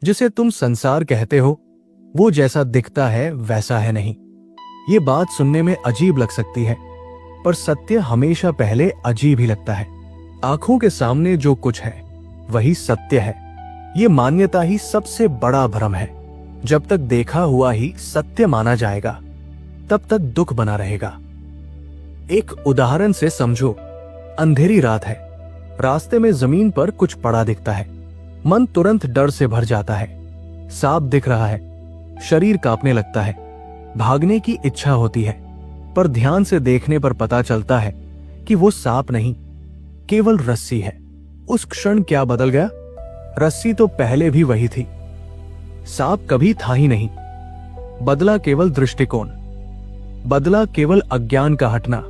जिसे तुम संसार कहते हो वो जैसा दिखता है वैसा है नहीं। ये बात सुनने में अजीब लग सकती है, पर सत्य हमेशा पहले अजीब ही लगता है। आंखों के सामने जो कुछ है वही सत्य है, ये मान्यता ही सबसे बड़ा भ्रम है। जब तक देखा हुआ ही सत्य माना जाएगा तब तक दुख बना रहेगा। एक उदाहरण से समझो। अंधेरी रात है, रास्ते में जमीन पर कुछ पड़ा दिखता है। मन तुरंत डर से भर जाता है। सांप दिख रहा है, शरीर कांपने लगता है, भागने की इच्छा होती है, पर ध्यान से देखने पर पता चलता है कि वो सांप नहीं, केवल रस्सी है। उस क्षण क्या बदल गया? रस्सी तो पहले भी वही थी, सांप कभी था ही नहीं। बदला केवल दृष्टिकोण, बदला केवल अज्ञान का हटना।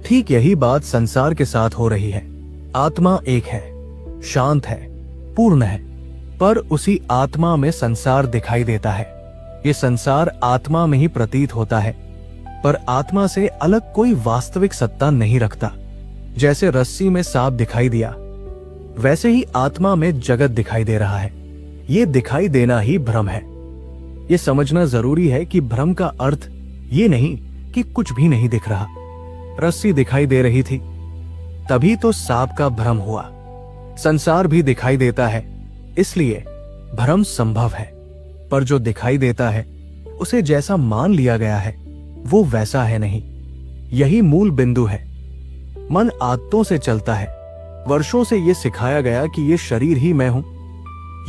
ठीक यही बात संसार के साथ हो रही है। आत्मा एक है, शांत है, पूर्ण है, पर उसी आत्मा में संसार दिखाई देता है। ये संसार आत्मा में ही प्रतीत होता है, पर आत्मा से अलग कोई वास्तविक सत्ता नहीं रखता। जैसे रस्सी में सांप दिखाई दिया, वैसे ही आत्मा में जगत दिखाई दे रहा है। ये दिखाई देना ही भ्रम है। ये समझना जरूरी है कि भ्रम का अर्थ ये नहीं कि कुछ भी नहीं दिख रहा। रस्सी दिखाई दे रही थी, तभी तो सांप का भ्रम हुआ। संसार भी दिखाई देता है, इसलिए भ्रम संभव है। पर जो दिखाई देता है उसे जैसा मान लिया गया है वो वैसा है नहीं। यही मूल बिंदु है। मन आदतों से चलता है। वर्षों से ये सिखाया गया कि ये शरीर ही मैं हूं,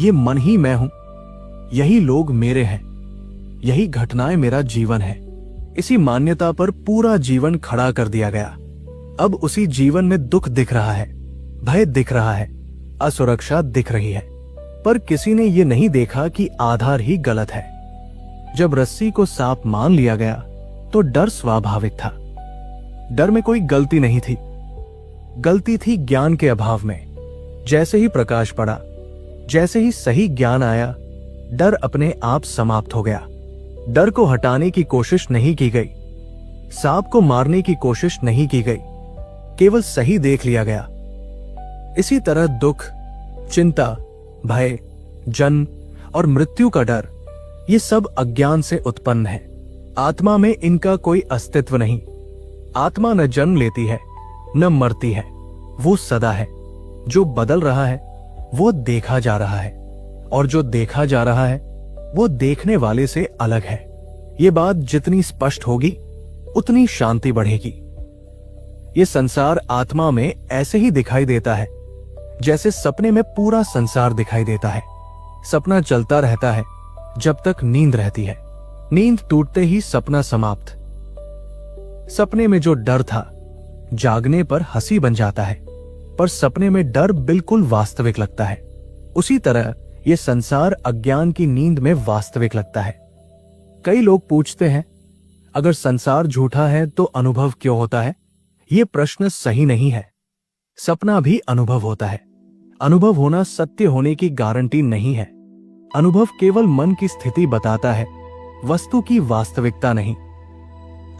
ये मन ही मैं हूं, यही लोग मेरे हैं, यही घटनाएं मेरा जीवन है। इसी मान्यता पर पूरा जीवन खड़ा कर दिया गया। अब उसी जीवन में दुख दिख रहा है, भय दिख रहा है, असुरक्षा दिख रही है, पर किसी ने ये नहीं देखा कि आधार ही गलत है। जब रस्सी को सांप मान लिया गया तो डर स्वाभाविक था। डर में कोई गलती नहीं थी, गलती थी ज्ञान के अभाव में। जैसे ही प्रकाश पड़ा, जैसे ही सही ज्ञान आया, डर अपने आप समाप्त हो गया। डर को हटाने की कोशिश नहीं की गई, सांप को मारने की कोशिश नहीं की गई, केवल सही देख लिया गया। इसी तरह दुख, चिंता, भय, जन्म और मृत्यु का डर, ये सब अज्ञान से उत्पन्न है। आत्मा में इनका कोई अस्तित्व नहीं। आत्मा न जन्म लेती है न मरती है, वो सदा है। जो बदल रहा है वो देखा जा रहा है, और जो देखा जा रहा है वो देखने वाले से अलग है। ये बात जितनी स्पष्ट होगी उतनी शांति बढ़ेगी। ये संसार आत्मा में ऐसे ही दिखाई देता है जैसे सपने में पूरा संसार दिखाई देता है। सपना चलता रहता है जब तक नींद रहती है। नींद टूटते ही सपना समाप्त। सपने में जो डर था जागने पर हंसी बन जाता है, पर सपने में डर बिल्कुल वास्तविक लगता है। उसी तरह ये संसार अज्ञान की नींद में वास्तविक लगता है। कई लोग पूछते हैं, अगर संसार झूठा है तो अनुभव क्यों होता है? ये प्रश्न सही नहीं है। सपना भी अनुभव होता है। अनुभव होना सत्य होने की गारंटी नहीं है। अनुभव केवल मन की स्थिति बताता है, वस्तु की वास्तविकता नहीं।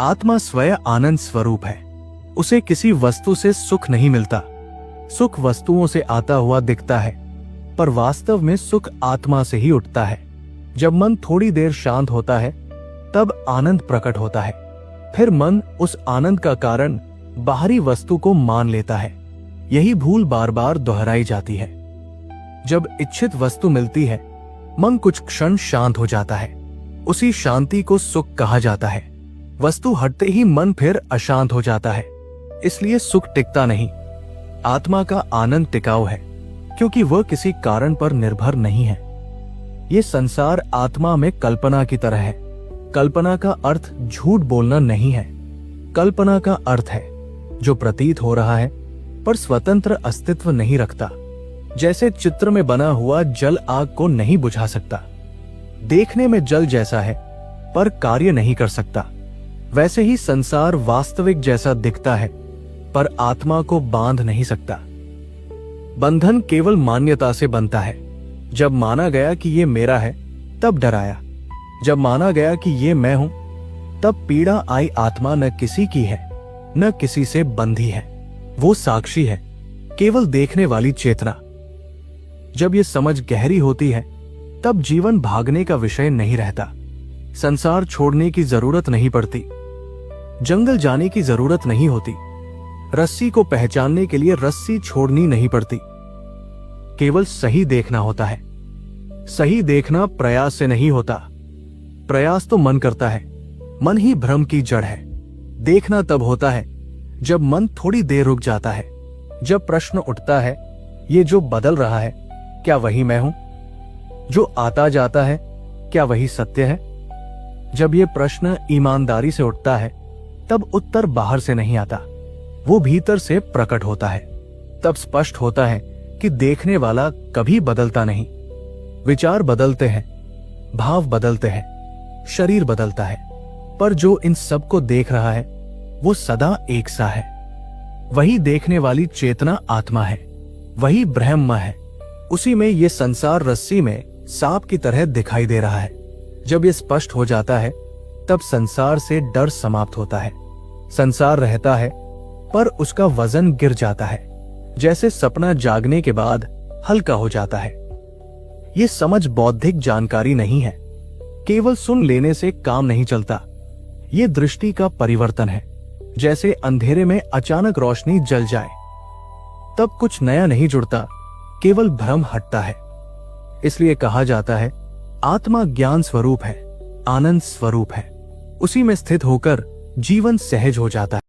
आत्मा स्वयं आनंद स्वरूप है। उसे किसी वस्तु से सुख नहीं मिलता। सुख वस्तुओं से आता हुआ दिखता है, पर वास्तव में सुख आत्मा से ही उठता है। जब मन थोड़ी देर शांत होता है तब आनंद प्रकट होता है। फिर मन उस आनंद का कारण बाहरी वस्तु को मान लेता है। यही भूल बार बार दोहराई जाती है। जब इच्छित वस्तु मिलती है मन कुछ क्षण शांत हो जाता है। उसी शांति को सुख कहा जाता है। वस्तु हटते ही मन फिर अशांत हो जाता है, इसलिए सुख टिकता नहीं। आत्मा का आनंद टिकाऊ है, क्योंकि वह किसी कारण पर निर्भर नहीं है। ये संसार आत्मा में कल्पना की तरह है। कल्पना का अर्थ झूठ बोलना नहीं है। कल्पना का अर्थ है जो प्रतीत हो रहा है पर स्वतंत्र अस्तित्व नहीं रखता। जैसे चित्र में बना हुआ जल आग को नहीं बुझा सकता, देखने में जल जैसा है पर कार्य नहीं कर सकता, वैसे ही संसार वास्तविक जैसा दिखता है पर आत्मा को बांध नहीं सकता। बंधन केवल मान्यता से बनता है। जब माना गया कि ये मेरा है तब डर आया। जब माना गया कि ये मैं हूं तब पीड़ा आई। आत्मा न किसी की है न किसी से बंधी है। वो साक्षी है, केवल देखने वाली चेतना। जब ये समझ गहरी होती है तब जीवन भागने का विषय नहीं रहता। संसार छोड़ने की जरूरत नहीं पड़ती, जंगल जाने की जरूरत नहीं होती, रस्सी को पहचानने के लिए रस्सी छोड़नी नहीं पड़ती। केवल सही देखना होता है। सही देखना प्रयास से नहीं होता। प्रयास तो मन करता है, मन ही भ्रम की जड़ है। देखना तब होता है जब मन थोड़ी देर रुक जाता है, जब प्रश्न उठता है, ये जो बदल रहा है क्या वही मैं हूं? जो आता जाता है क्या वही सत्य है? जब ये प्रश्न ईमानदारी से उठता है तब उत्तर बाहर से नहीं आता, वो भीतर से प्रकट होता है। तब स्पष्ट होता है कि देखने वाला कभी बदलता नहीं। विचार बदलते हैं, भाव बदलते हैं, शरीर बदलता है, पर जो इन सबको देख रहा है वो सदा एक सा है। वही देखने वाली चेतना आत्मा है, वही ब्रह्म है। उसी में ये संसार रस्सी में सांप की तरह दिखाई दे रहा है। जब ये स्पष्ट हो जाता है तब संसार से डर समाप्त होता है। संसार रहता है पर उसका वजन गिर जाता है, जैसे सपना जागने के बाद हल्का हो जाता है। ये समझ बौद्धिक जानकारी नहीं है, केवल सुन लेने से काम नहीं चलता। ये दृष्टि का परिवर्तन है। जैसे अंधेरे में अचानक रोशनी जल जाए, तब कुछ नया नहीं जुड़ता, केवल भ्रम हटता है। इसलिए कहा जाता है आत्मा ज्ञान स्वरूप है, आनंद स्वरूप है। उसी में स्थित होकर जीवन सहज हो जाता है।